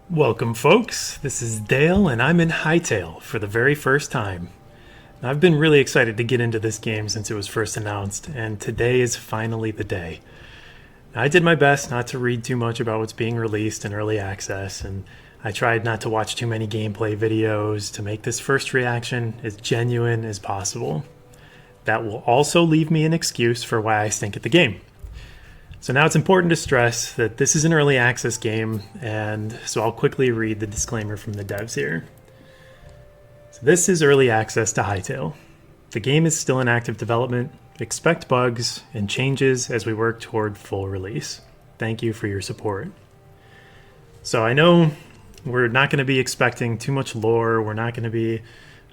Welcome, folks. This is Dale, and I'm in Hytale for the very first time. I've been really excited to get into this game since it was first announced, and today is finally the day. I did my best not to read too much about what's being released in early access, and I tried not to watch too many gameplay videos to make this first reaction as genuine as possible. That will also leave me an excuse for why I stink at the game. So now it's important to stress that this is an early access game, and so I'll quickly read the disclaimer from the devs here. So this is early access to Hytale. The game is still in active development. Expect bugs and changes as we work toward full release. Thank you for your support. So I know we're not going to be expecting too much lore. We're not going to be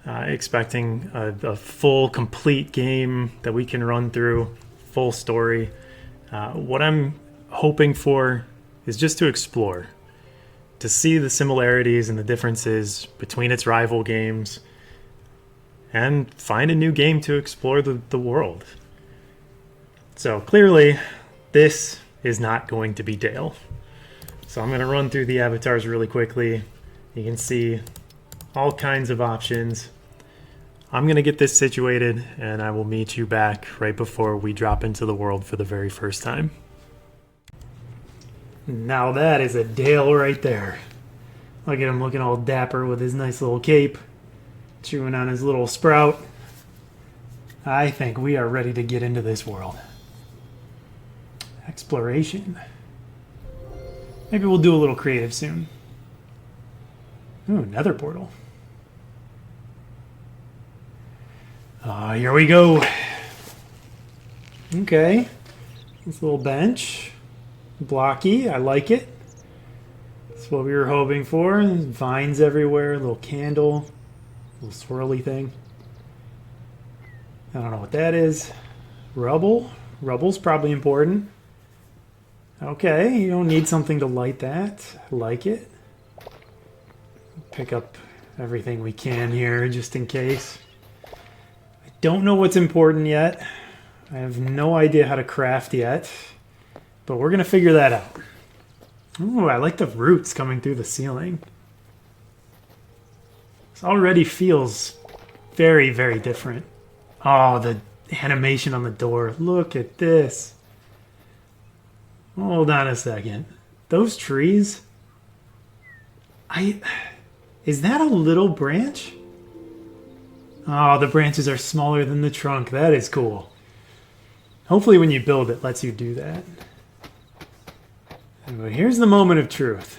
expecting a full, complete game that we can run through, full story. What I'm hoping for is just to explore, to see the similarities and the differences between its rival games, and find a new game to explore the world. So clearly, this is not going to be Dale. So I'm going to run through the avatars really quickly. You can see all kinds of options. I'm going to get this situated, and I will meet you back right before we drop into the world for the very first time. Now that is a Dale right there. Look at him looking all dapper with his nice little cape, chewing on his little sprout. I think we are ready to get into this world. Exploration. Maybe we'll do a little creative soon. Ooh, nether portal. Here we go. Okay. This little bench. Blocky. I like it. That's what we were hoping for. There's vines everywhere. A little candle. A little swirly thing. I don't know what that is. Rubble. Rubble's probably important. Okay. You don't need something to light that. I like it. Pick up everything we can here just in case. Don't know what's important yet. I have no idea how to craft yet, but we're gonna figure that out. Ooh, I like the roots coming through the ceiling. This already feels very, very different. Oh, the animation on the door. Look at this. Hold on a second. Those trees. Is that a little branch? Oh, the branches are smaller than the trunk. That is cool. Hopefully when you build it lets you do that. But here's the moment of truth.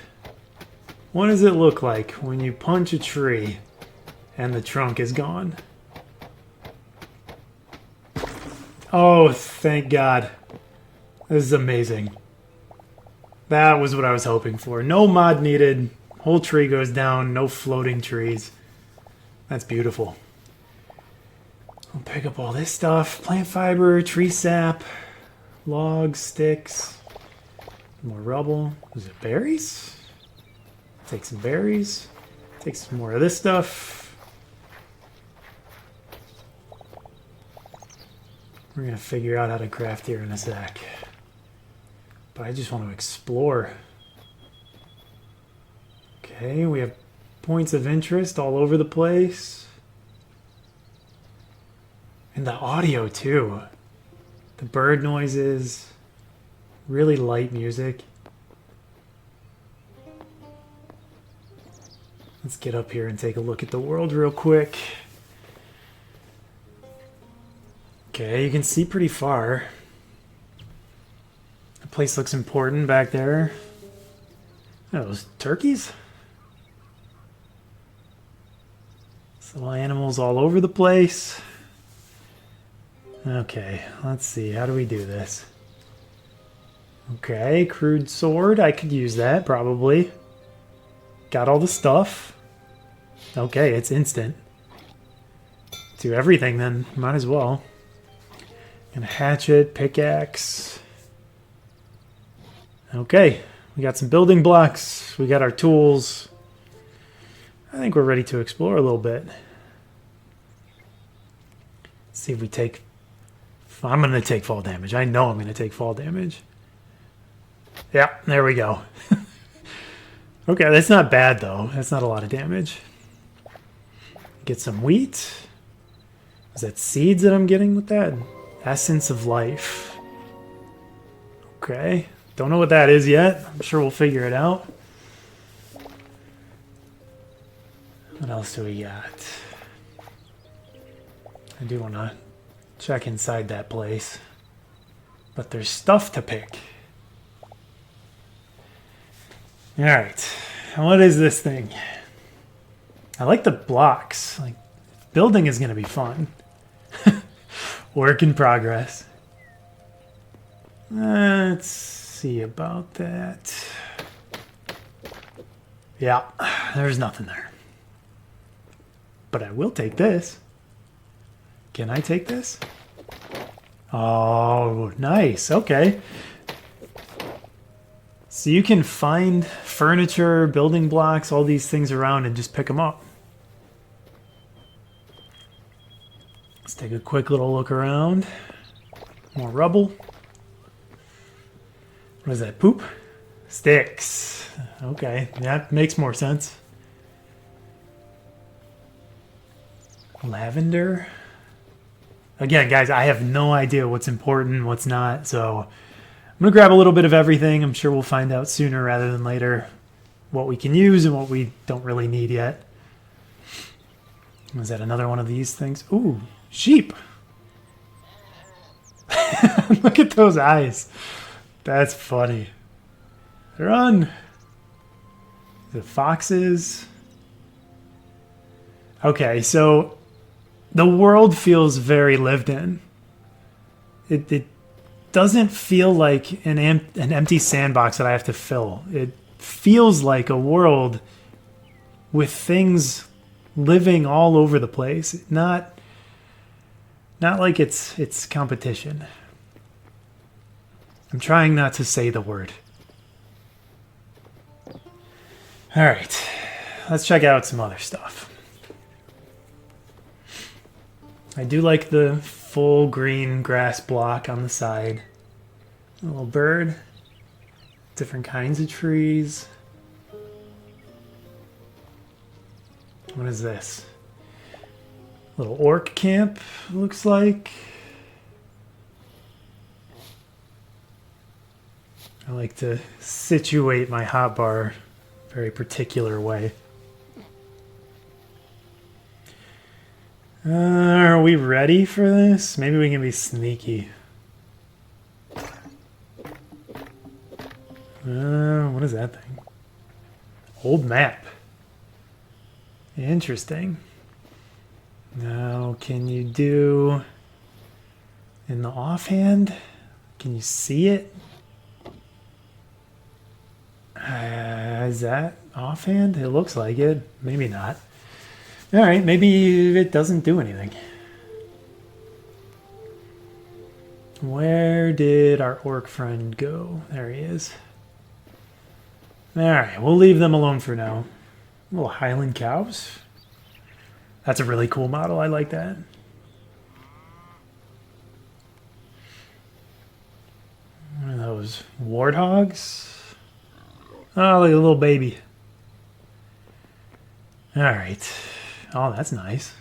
What does it look like when you punch a tree and the trunk is gone? Oh, thank God. This is amazing. That was what I was hoping for. No mod needed. Whole tree goes down. No floating trees. That's beautiful. I'll pick up all this stuff. Plant fiber, tree sap, logs, sticks, more rubble. Is it berries? Take some berries. Take some more of this stuff. We're going to figure out how to craft here in a sec. But I just want to explore. Okay, we have points of interest all over the place. And the audio, too. The bird noises. Really light music. Let's get up here and take a look at the world real quick. Okay, you can see pretty far. The place looks important back there. Oh, those turkeys? Little animals all over the place. Okay, let's see. How do we do this? Okay, crude sword. I could use that, probably. Got all the stuff. Okay, it's instant. Do everything then. Might as well. And a hatchet, pickaxe. Okay, we got some building blocks. We got our tools. I think we're ready to explore a little bit. See if we take... I'm going to take fall damage. I know I'm going to take fall damage. Yeah, there we go. Okay, that's not bad though. That's not a lot of damage. Get some wheat. Is that seeds that I'm getting with that? Essence of life. Okay. Don't know what that is yet. I'm sure we'll figure it out. What else do we got? I do want to check inside that place. But there's stuff to pick. Alright. What is this thing? I like the blocks. Like, building is going to be fun. Work in progress. Let's see about that. Yeah, there's nothing there. But I will take this. Can I take this? Oh, nice. Okay. So you can find furniture, building blocks, all these things around and just pick them up. Let's take a quick little look around. More rubble. What is that? Poop? Sticks. Okay, that makes more sense. Lavender. Again, guys, I have no idea what's important, what's not, so I'm going to grab a little bit of everything. I'm sure we'll find out sooner rather than later what we can use and what we don't really need yet. Was that another one of these things? Ooh, sheep. Look at those eyes. That's funny. Run. The foxes. Okay, so the world feels very lived in. It doesn't feel like an empty sandbox that I have to fill. It feels like a world with things living all over the place. Not like it's competition. I'm trying not to say the word. All right, let's check out some other stuff. I do like the full green grass block on the side. A little bird. Different kinds of trees. What is this? Little orc camp, looks like. I like to situate my hotbar a very particular way. Are we ready for this? Maybe we can be sneaky. What is that thing? Old map. Interesting. Now, can you do in the offhand? Can you see it? Is that offhand? It looks like it. Maybe not. All right, maybe it doesn't do anything. Where did our orc friend go? There he is. All right, we'll leave them alone for now. Little Highland cows. That's a really cool model. I like that. What are those? Warthogs? Oh, like a little baby. All right. Oh, that's nice.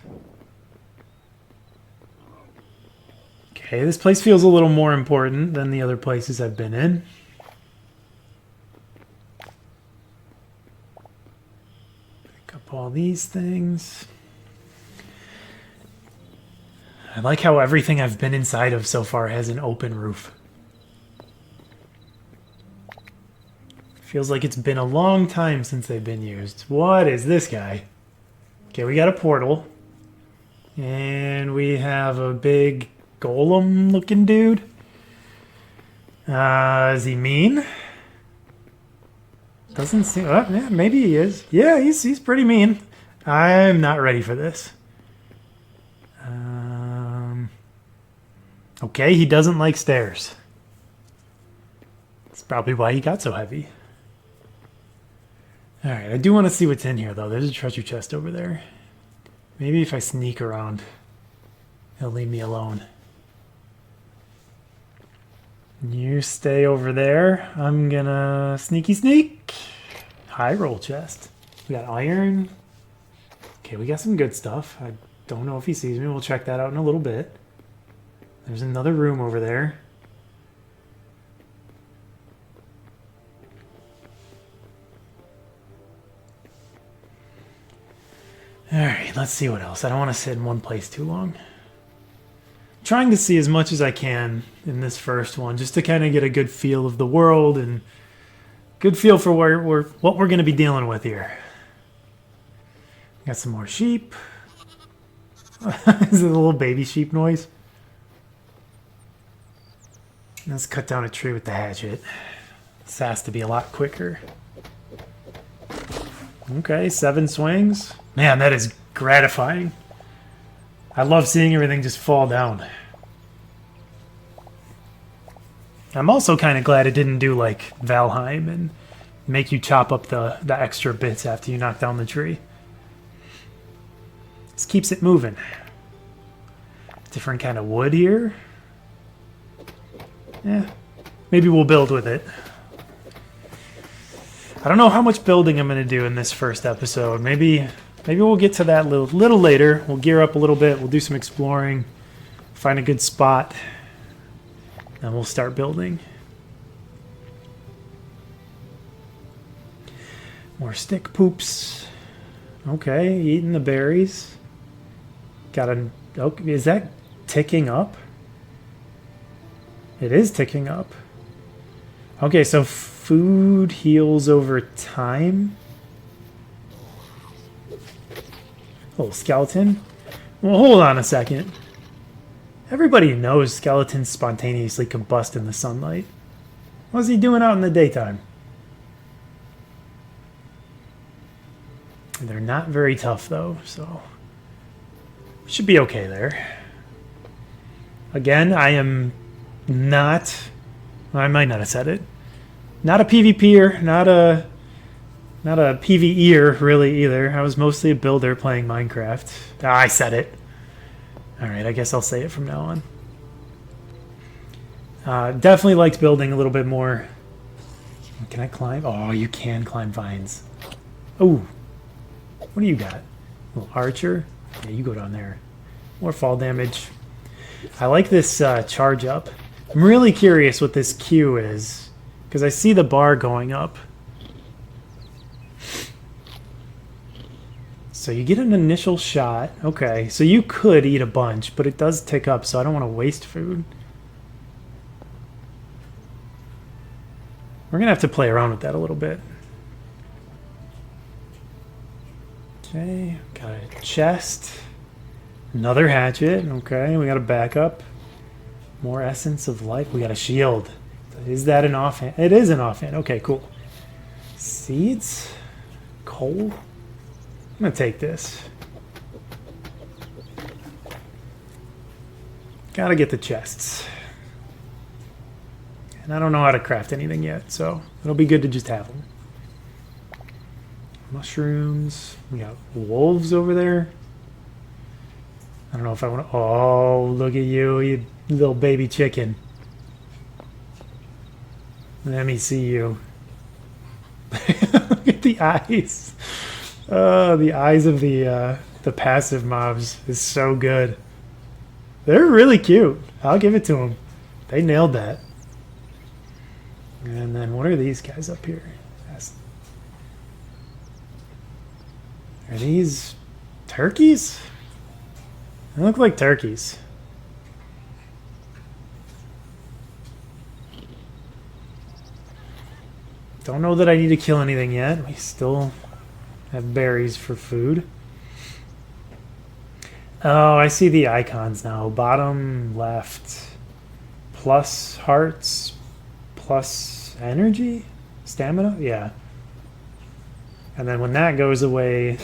Okay, this place feels a little more important than the other places I've been in. Pick up all these things. I like how everything I've been inside of so far has an open roof. Feels like it's been a long time since they've been used. What is this guy? Okay, we got a portal. And we have a big golem looking dude. Is he mean? Doesn't seem... yeah, maybe he is. Yeah, he's pretty mean. I'm not ready for this. Okay, he doesn't like stairs. That's probably why he got so heavy. Alright, I do want to see what's in here, though. There's a treasure chest over there. Maybe if I sneak around, he'll leave me alone. You stay over there. I'm gonna sneaky sneak. High roll chest. We got iron. Okay, we got some good stuff. I don't know if he sees me. We'll check that out in a little bit. There's another room over there. Alright, let's see what else. I don't want to sit in one place too long. Trying to see as much as I can in this first one, just to kind of get a good feel of the world and good feel for what we're going to be dealing with here. Got some more sheep. Is it a little baby sheep noise? Let's cut down a tree with the hatchet. This has to be a lot quicker. Okay, 7 swings. Man, that is gratifying. I love seeing everything just fall down. I'm also kind of glad it didn't do like Valheim and make you chop up the extra bits after you knock down the tree. This keeps it moving. Different kind of wood here. Yeah, maybe we'll build with it. I don't know how much building I'm going to do in this first episode. Maybe we'll get to that a little later. We'll gear up a little bit. We'll do some exploring. Find a good spot. And we'll start building. More stick poops. Okay, eating the berries. Got a... Oh, is that ticking up? It is ticking up. Okay, so food heals over time. Little skeleton. Well, hold on a second. Everybody knows skeletons spontaneously combust in the sunlight. What's he doing out in the daytime? They're not very tough, though, so... should be okay there. Again, I am not... I might not have said it. Not a PvPer, not a PvEer, really, either. I was mostly a builder playing Minecraft. I said it. Alright, I guess I'll say it from now on. Definitely liked building a little bit more. Can I climb? Oh, you can climb vines. Oh, what do you got? A little archer? Yeah, you go down there. More fall damage. I like this charge up. I'm really curious what this Q is, because I see the bar going up. So you get an initial shot. Okay, so you could eat a bunch, but it does tick up, so I don't want to waste food. We're going to have to play around with that a little bit. Okay, got a chest. Another hatchet. Okay, we got a backup. More essence of life. We got a shield. Is that an offhand? It is an offhand. Okay, cool. Seeds. Coal. I'm going to take this. Gotta get the chests. And I don't know how to craft anything yet, so it'll be good to just have them. Mushrooms. We got wolves over there. I don't know if I want to... Oh, look at you, you little baby chicken. Let me see you. Look at the eyes. Oh, the eyes of the passive mobs is so good. They're really cute. I'll give it to them. They nailed that. And then what are these guys up here? Are these turkeys? They look like turkeys. Don't know that I need to kill anything yet. We still have berries for food. Oh, I see the icons now. Bottom left. Plus hearts. Plus energy? Stamina? Yeah. And then when that goes away,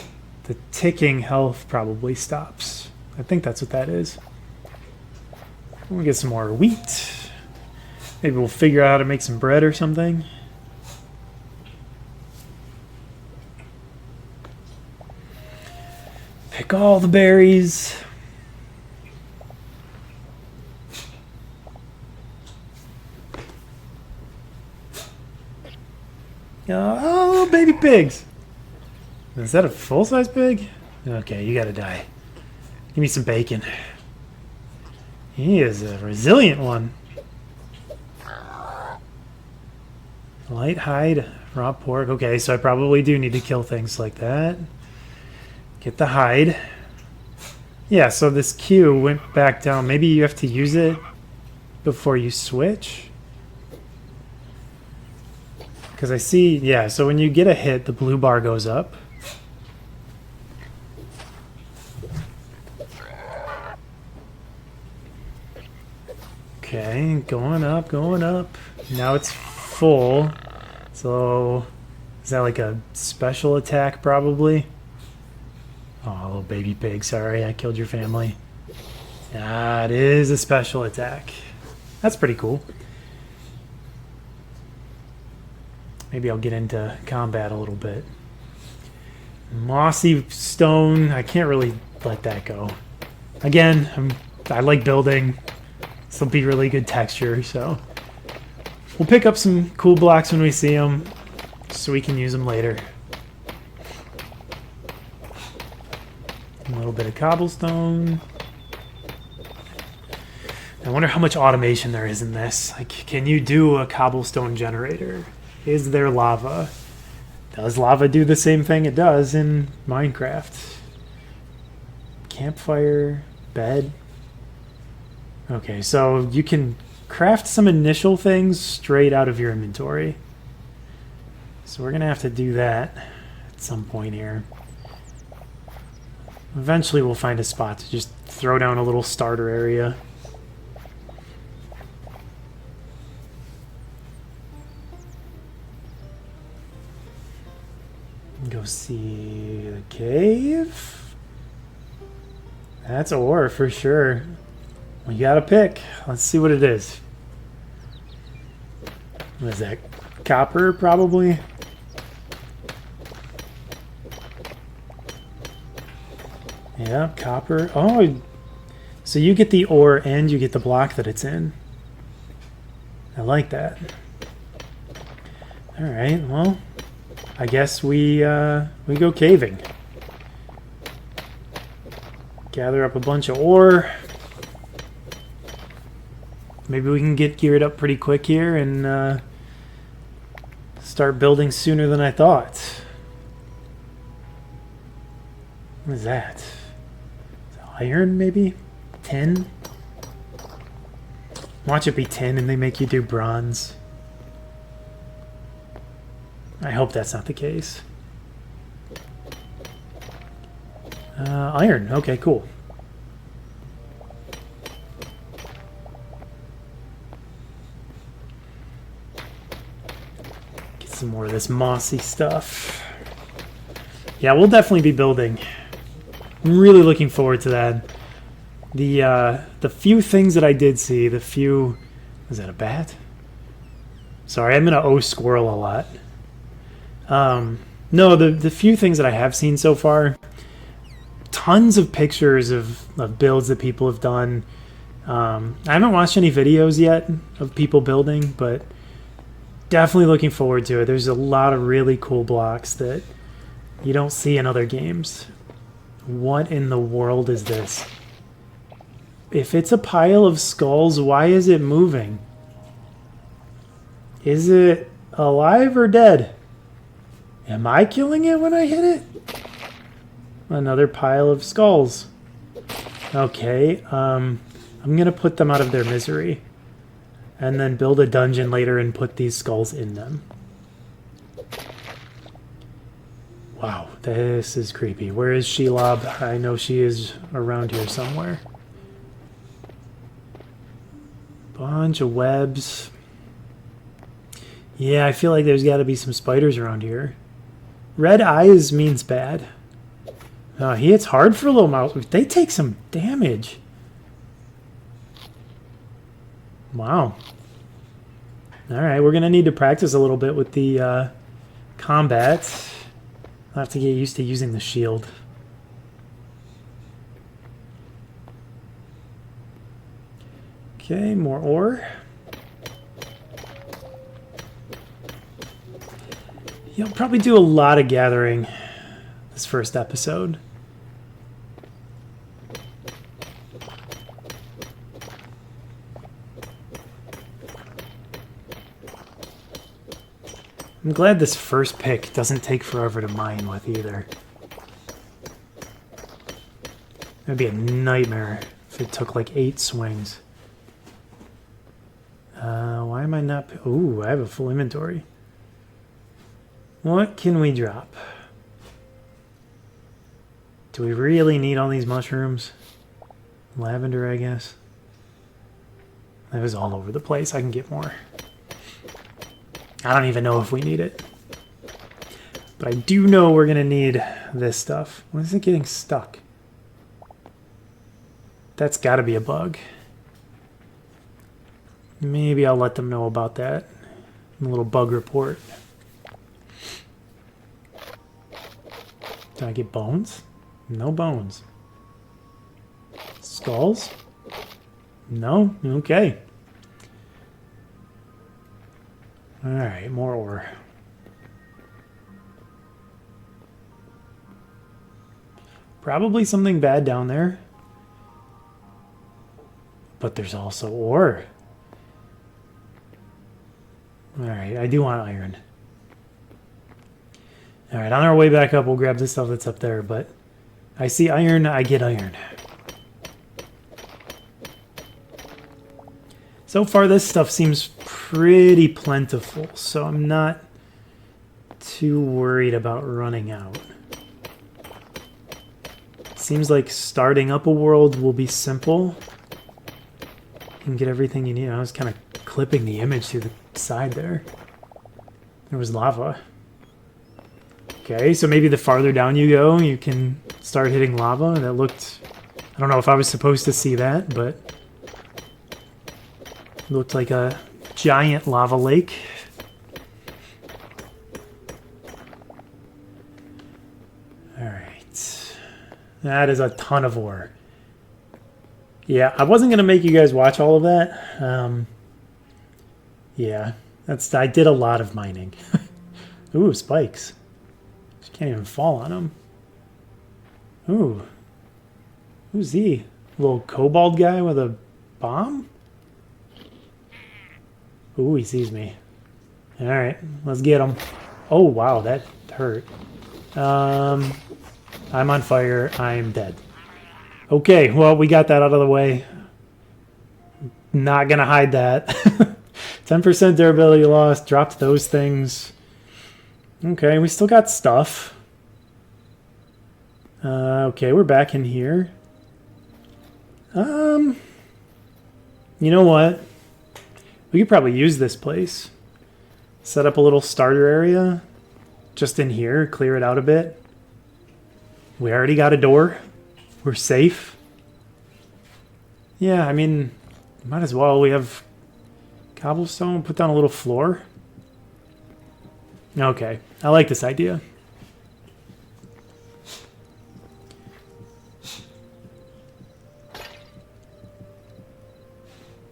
the ticking health probably stops. I think that's what that is. We'll get some more wheat. Maybe we'll figure out how to make some bread or something. Pick all the berries. Oh, baby pigs! Is that a full-size pig? Okay, you gotta die. Give me some bacon. He is a resilient one. Light hide, raw pork. Okay, so I probably do need to kill things like that. Get the hide. Yeah, so this Q went back down. Maybe you have to use it before you switch. Because I see, yeah, so when you get a hit, the blue bar goes up. Okay, going up, going up. Now it's full. So, is that like a special attack probably? Oh, little baby pig, sorry, I killed your family. Ah, it is a special attack. That's pretty cool. Maybe I'll get into combat a little bit. Mossy stone, I can't really let that go. Again, I like building. This will be really good texture, so we'll pick up some cool blocks when we see them, so we can use them later. A little bit of cobblestone. I wonder how much automation there is in this. Like, can you do a cobblestone generator? Is there lava? Does lava do the same thing it does in Minecraft? Campfire, bed. Okay, so you can craft some initial things straight out of your inventory. So we're going to have to do that at some point here. Eventually we'll find a spot to just throw down a little starter area. Go see the cave. That's ore for sure. We gotta pick. Let's see what it is. What is that? Copper, probably? Yeah, copper. Oh, so you get the ore and you get the block that it's in. I like that. All right, well, I guess we go caving. Gather up a bunch of ore. Maybe we can get geared up pretty quick here and start building sooner than I thought. What is that? Is it iron, maybe? Tin? Watch it be tin and they make you do bronze. I hope that's not the case. Iron. Okay, cool. Get some more of this mossy stuff. Yeah, we'll definitely be building. I'm really looking forward to that. The few things that I did see, the few... Is that a bat? Sorry, I'm gonna O squirrel a lot. No, the few things that I have seen so far, tons of pictures of builds that people have done. I haven't watched any videos yet of people building, but definitely looking forward to it. There's a lot of really cool blocks that you don't see in other games. What in the world is this? If it's a pile of skulls, why is it moving? Is it alive or dead? Am I killing it when I hit it? Another pile of skulls. Okay, I'm gonna put them out of their misery. And then build a dungeon later and put these skulls in them. Wow, this is creepy. Where is Shelob? I know she is around here somewhere. Bunch of webs. Yeah, I feel like there's got to be some spiders around here. Red eyes means bad. He hits hard for a little mouse. They take some damage. Wow. Alright, we're going to need to practice a little bit with the combat. I'll have to get used to using the shield. Okay, more ore. You'll probably do a lot of gathering this first episode. I'm glad this first pick doesn't take forever to mine with either. It'd be a nightmare if it took like 8 swings. Why am I not... Ooh, I have a full inventory. What can we drop? Do we really need all these mushrooms? Lavender, I guess. That was all over the place. I can get more. I don't even know if we need it. But I do know we're going to need this stuff. Why is it getting stuck? That's got to be a bug. Maybe I'll let them know about that in a little bug report. Did I get bones? No bones. Skulls? No? Okay. Alright, more ore. Probably something bad down there. But there's also ore. Alright, I do want iron. Alright, on our way back up, we'll grab this stuff that's up there, but I see iron, I get iron. So far, this stuff seems pretty plentiful, so I'm not too worried about running out. Seems like starting up a world will be simple. You can get everything you need. I was kind of clipping the image to the side there. There was lava. Okay, so maybe the farther down you go, you can start hitting lava. That looked... I don't know if I was supposed to see that, but... it looked like a giant lava lake. Alright. That is a ton of ore. Yeah, I wasn't going to make you guys watch all of that. Yeah, I did a lot of mining. Ooh, spikes. You can't even fall on them. Ooh. Who's he? Little kobold guy with a bomb? Ooh, he sees me. Alright, let's get him. Oh, wow, that hurt. I'm on fire. I'm dead. Okay, well, we got that out of the way. Not gonna hide that. 10% durability loss. Dropped those things. Okay, we still got stuff. Okay, we're back in here. You know what? We could probably use this place. Set up a little starter area. Just in here. Clear it out a bit. We already got a door. We're safe. Yeah, I mean, might as well. We have cobblestone. Put down a little floor. Okay, I like this idea.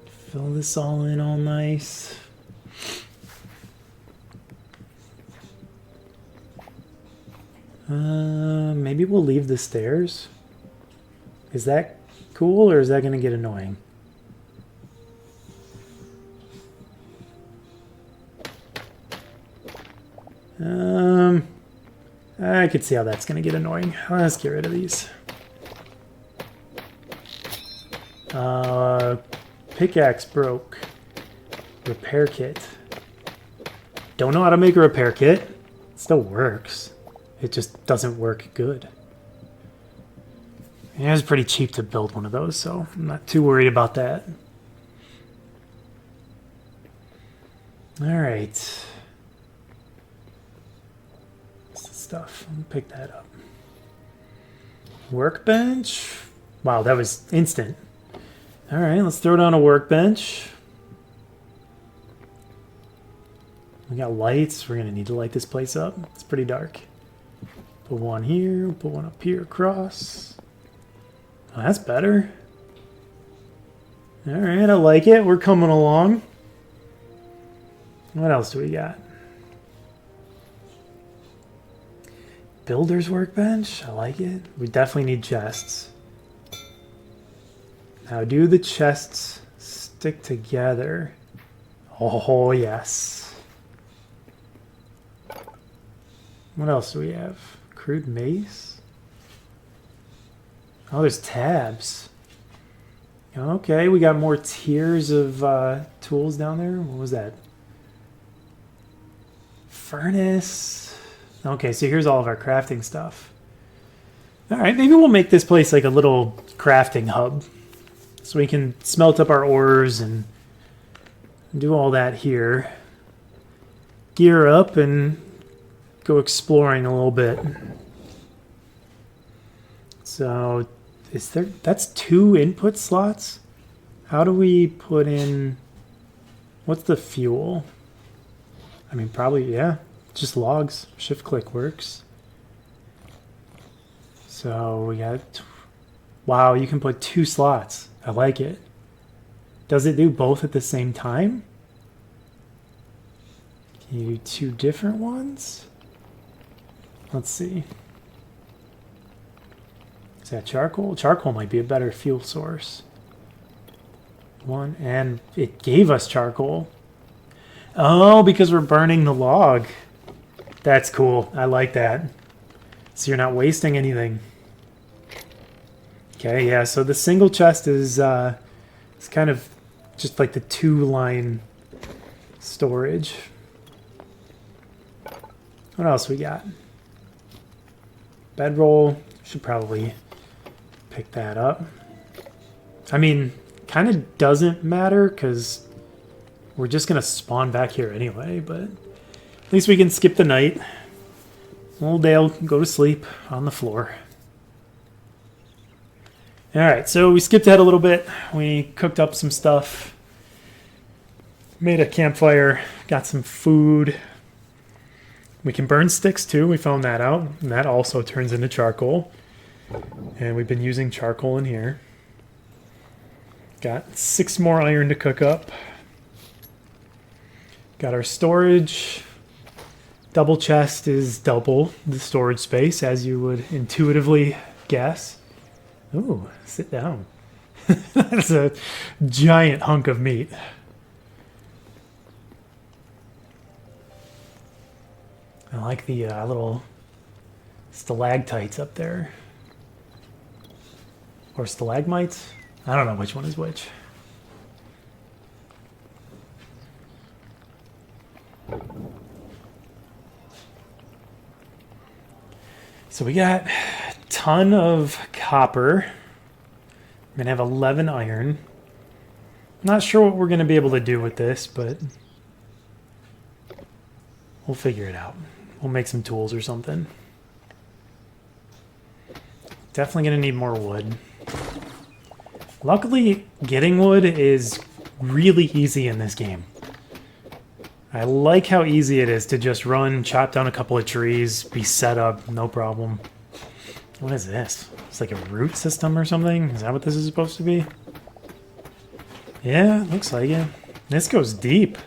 Fill this all in all nice. Maybe we'll leave the stairs. Is that cool, or is that going to get annoying? I could see how that's going to get annoying. Let's get rid of these. Pickaxe broke. Repair kit. Don't know how to make a repair kit. It still works. It just doesn't work good. It was pretty cheap to build one of those, so I'm not too worried about that. Alright. What's the stuff? I'll pick that up. Workbench? Wow, that was instant. Alright, let's throw down a workbench. We got lights. We're going to need to light this place up. It's pretty dark. Put one here. Put one up here across. Oh, that's better. Alright, I like it. We're coming along. What else do we got? builder's workbench. I like it. We definitely need chests. Now, do the chests stick together? Oh, yes. What else do we have? Crude mace? Oh, there's tabs. Okay, we got more tiers of tools down there. What was that? Furnace. Okay, so here's all of our crafting stuff. All right, maybe we'll make this place like a little crafting hub. So we can smelt up our ores and do all that here. Gear up and go exploring a little bit. So is there, that's 2 input slots? How do we put in, what's the fuel? I mean, probably, yeah, just logs. Shift click works. So we got, wow, you can put 2 slots. I like it. Does it do both at the same time? Can you do 2 different ones? Let's see. Is that charcoal? Charcoal might be a better fuel source. 1, and it gave us charcoal. Oh, because we're burning the log. That's cool. I like that. So you're not wasting anything. Okay, yeah, so the single chest is it's kind of just like the 2-line storage. What else we got? Bedroll. Should probably pick that up. I mean, kind of doesn't matter because we're just going to spawn back here anyway, but at least we can skip the night. Old Dale can go to sleep on the floor. Alright, so we skipped ahead a little bit. We cooked up some stuff. Made a campfire. Got some food. We can burn sticks too. We found that out. And that also turns into charcoal. And we've been using charcoal in here. Got 6 more iron to cook up. Got our storage. Double chest is double the storage space, as you would intuitively guess. Ooh, sit down. That's a giant hunk of meat. I like the little stalactites up there. Or stalagmites? I don't know which one is which. So we got a ton of copper. I'm going to have 11 iron. Not sure what we're going to be able to do with this, but we'll figure it out. We'll make some tools or something. Definitely going to need more wood. Luckily, getting wood is really easy in this game. I like how easy it is to just run, chop down a couple of trees, be set up, no problem. What is this? It's like a root system or something? Is that what this is supposed to be? Yeah, looks like it. This goes deep.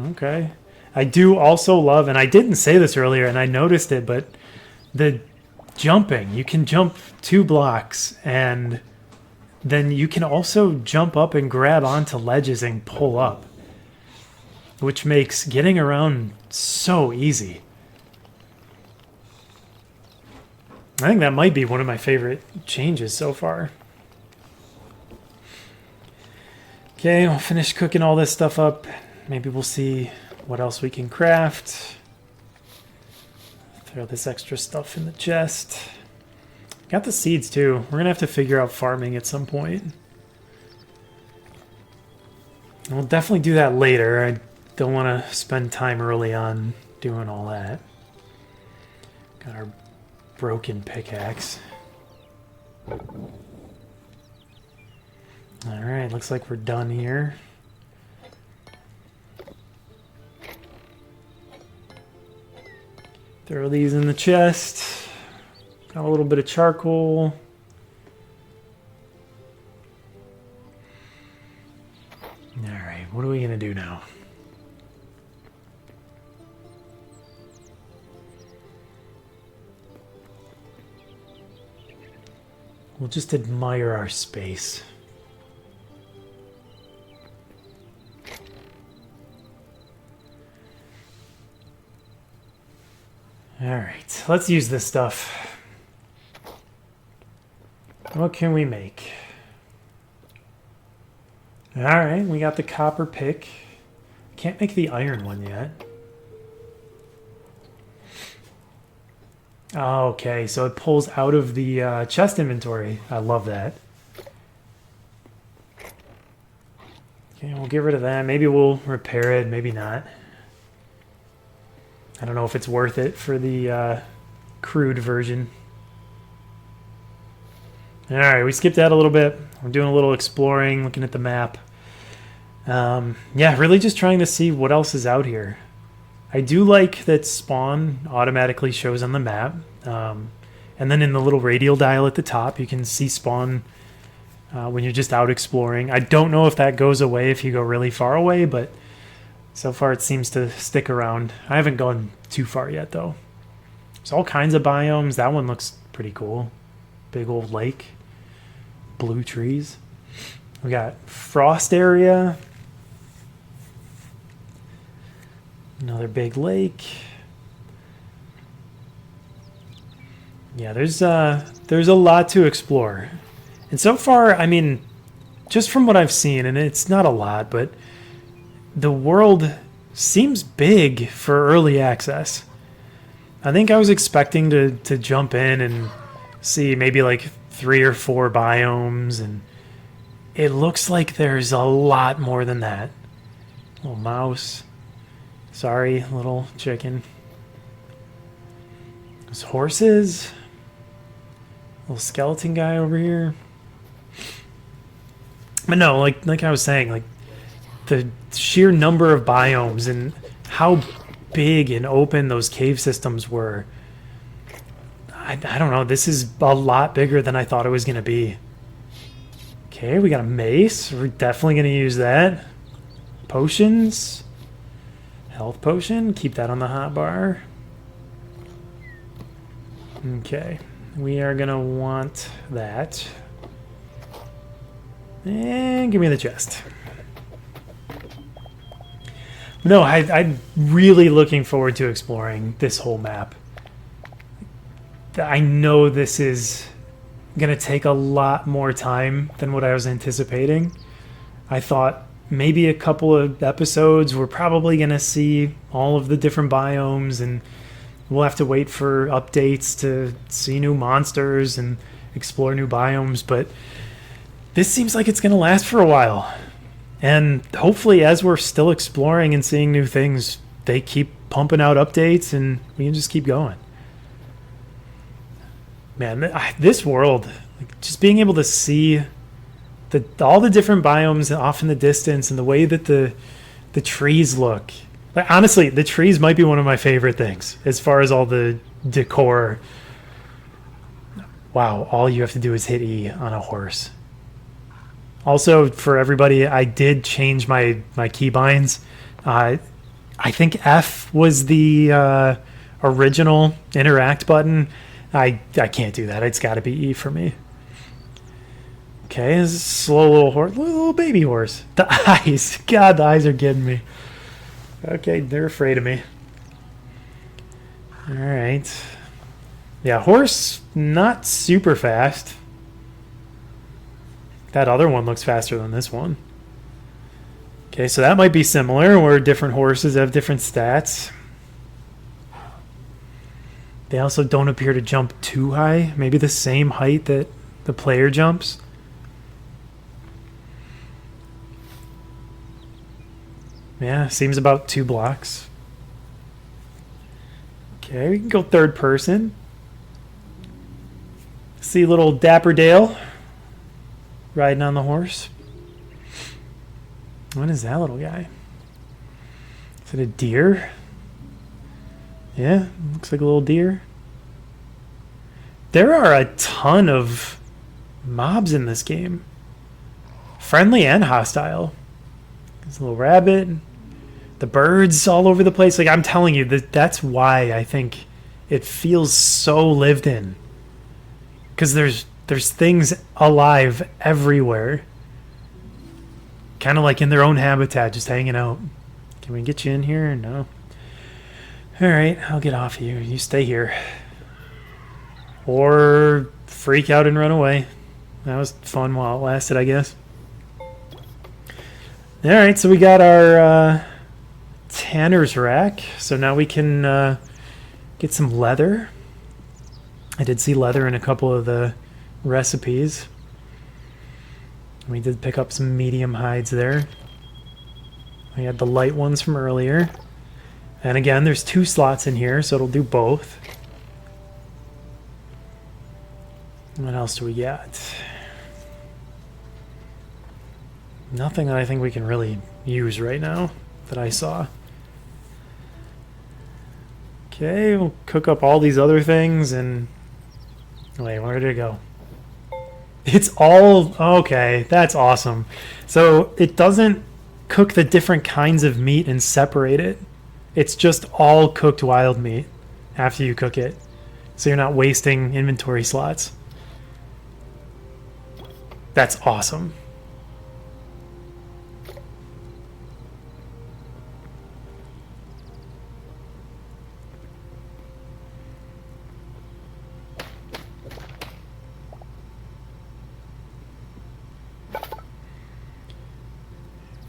Okay. I do also love, and I didn't say this earlier and I noticed it, but the jumping. You can jump 2 blocks and then you can also jump up and grab onto ledges and pull up, which makes getting around so easy. I think that might be one of my favorite changes so far. Okay, I'll finish cooking all this stuff up. Maybe we'll see what else we can craft. Throw this extra stuff in the chest. Got the seeds too. We're going to have to figure out farming at some point. And we'll definitely do that later. I don't want to spend time early on doing all that. Got our broken pickaxe. Alright, looks like we're done here. Throw these in the chest. Got a little bit of charcoal. Alright, what are we going to do now? We'll just admire our space. Alright, let's use this stuff. What can we make? Alright, we got the copper pick. Can't make the iron one yet. Oh, okay, so it pulls out of the chest inventory. I love that. Okay, we'll get rid of that. Maybe we'll repair it, maybe not. I don't know if it's worth it for the crude version. Alright, we skipped that a little bit. We're doing a little exploring, looking at the map. Yeah, really just trying to see what else is out here. I do like that spawn automatically shows on the map. And then in the little radial dial at the top, you can see spawn when you're just out exploring. I don't know if that goes away if you go really far away, but so far it seems to stick around. I haven't gone too far yet, though. There's all kinds of biomes. That one looks pretty cool. Big old lake. Blue trees. We got frost area. Another big lake. Yeah, there's a lot to explore. And so far, I mean, just from what I've seen, and it's not a lot, but the world seems big for early access. I think I was expecting to jump in and see maybe like 3 or 4 biomes, and it looks like there's a lot more than that. Little mouse. Sorry, little chicken. There's horses. Little skeleton guy over here. But no, like I was saying, like the sheer number of biomes and how big and open those cave systems were. I don't know. This is a lot bigger than I thought it was going to be. Okay, we got a mace. We're definitely going to use that. Potions. Health potion. Keep that on the hotbar. Okay. We are going to want that. And give me the chest. No, I'm really looking forward to exploring this whole map. I know this is going to take a lot more time than what I was anticipating. I thought maybe a couple of episodes we're probably going to see all of the different biomes, and we'll have to wait for updates to see new monsters and explore new biomes, but this seems like it's going to last for a while. And hopefully as we're still exploring and seeing new things, they keep pumping out updates and we can just keep going. Man, this world, like just being able to see all the different biomes off in the distance and the way that the trees look. Like, honestly, the trees might be one of my favorite things as far as all the decor. Wow, all you have to do is hit E on a horse. Also, for everybody, I did change my keybinds. I think F was the original interact button. I can't do that. It's got to be E for me. Okay, this is a slow little horse, little baby horse. The eyes, God, the eyes are getting me. Okay, they're afraid of me. All right. Yeah, horse, not super fast. That other one looks faster than this one. Okay, so that might be similar, where different horses have different stats. They also don't appear to jump too high. Maybe the same height that the player jumps. Yeah, seems about 2 blocks. Okay, we can go third person. See little Dapper Dale riding on the horse. What is that little guy? Is it a deer? Yeah, looks like a little deer. There are a ton of mobs in this game. Friendly and hostile. There's a little rabbit. The birds all over the place. Like, I'm telling you, that's why I think it feels so lived in. Because there's There's things alive everywhere. Kind of like in their own habitat, just hanging out. Can we get you in here? No. Alright, I'll get off you. You stay here. Or freak out and run away. That was fun while it lasted, I guess. Alright, so we got our tanner's rack. So now we can get some leather. I did see leather in a couple of the recipes. We did pick up some medium hides there. We had the light ones from earlier. And again, there's 2 slots in here, so it'll do both. What else do we got? Nothing that I think we can really use right now that I saw. Okay, we'll cook up all these other things and... Wait, where did it go? It's all... Okay, that's awesome. So it doesn't cook the different kinds of meat and separate it. It's just all cooked wild meat after you cook it. So you're not wasting inventory slots. That's awesome.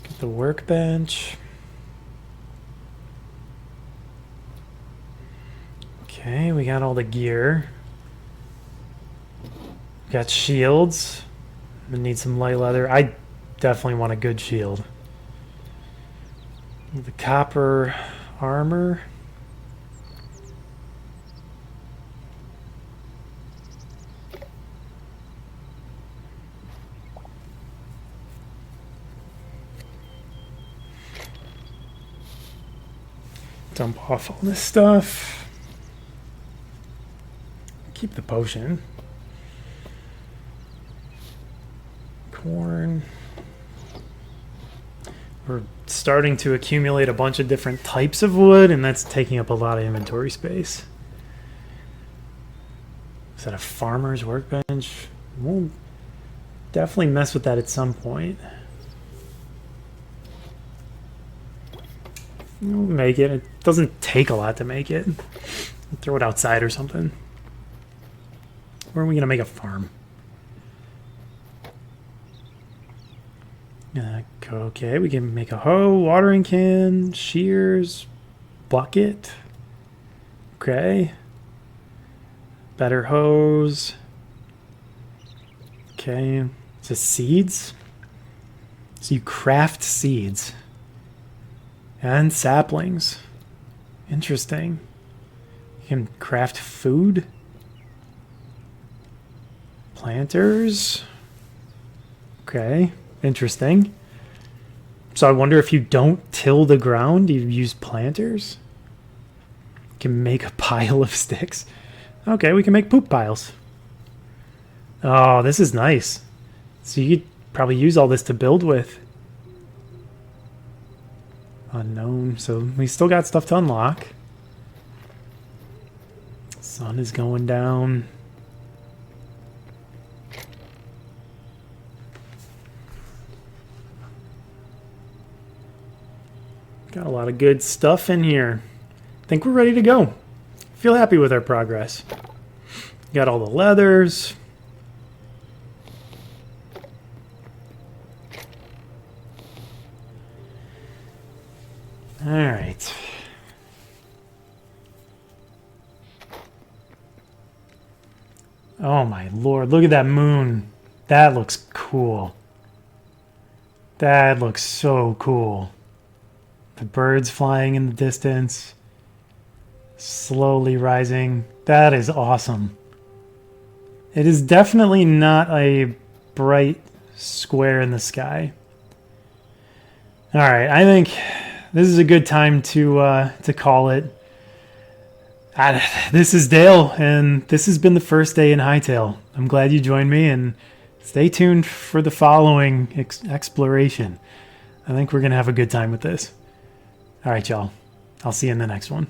Get the workbench. Okay, we got all the gear. Got shields. We need some light leather. I definitely want a good shield. The copper armor. Dump off all this stuff. Keep the potion. Corn. We're starting to accumulate a bunch of different types of wood, and that's taking up a lot of inventory space. Is that a farmer's workbench? We'll definitely mess with that at some point. We'll make it. It doesn't take a lot to make it. Throw it outside or something. Where are we going to make a farm? Okay, we can make a hoe, watering can, shears, bucket. Okay. Better hose. Okay. Is this seeds? So you craft seeds. And saplings. Interesting. You can craft food. Planters. Okay. Interesting. So I wonder if you don't till the ground, you use planters? You can make a pile of sticks. Okay, we can make poop piles. Oh, this is nice. So you could probably use all this to build with. Unknown. So we still got stuff to unlock. Sun is going down. Got a lot of good stuff in here. I think we're ready to go. Feel happy with our progress. Got all the leathers. All right. Oh my lord, look at that moon. That looks cool. That looks so cool. The birds flying in the distance. Slowly rising. That is awesome. It is definitely not a bright square in the sky. All right, I think this is a good time to call it. This is Dale, and this has been the first day in Hytale. I'm glad you joined me, and stay tuned for the following exploration. I think we're going to have a good time with this. All right, y'all. I'll see you in the next one.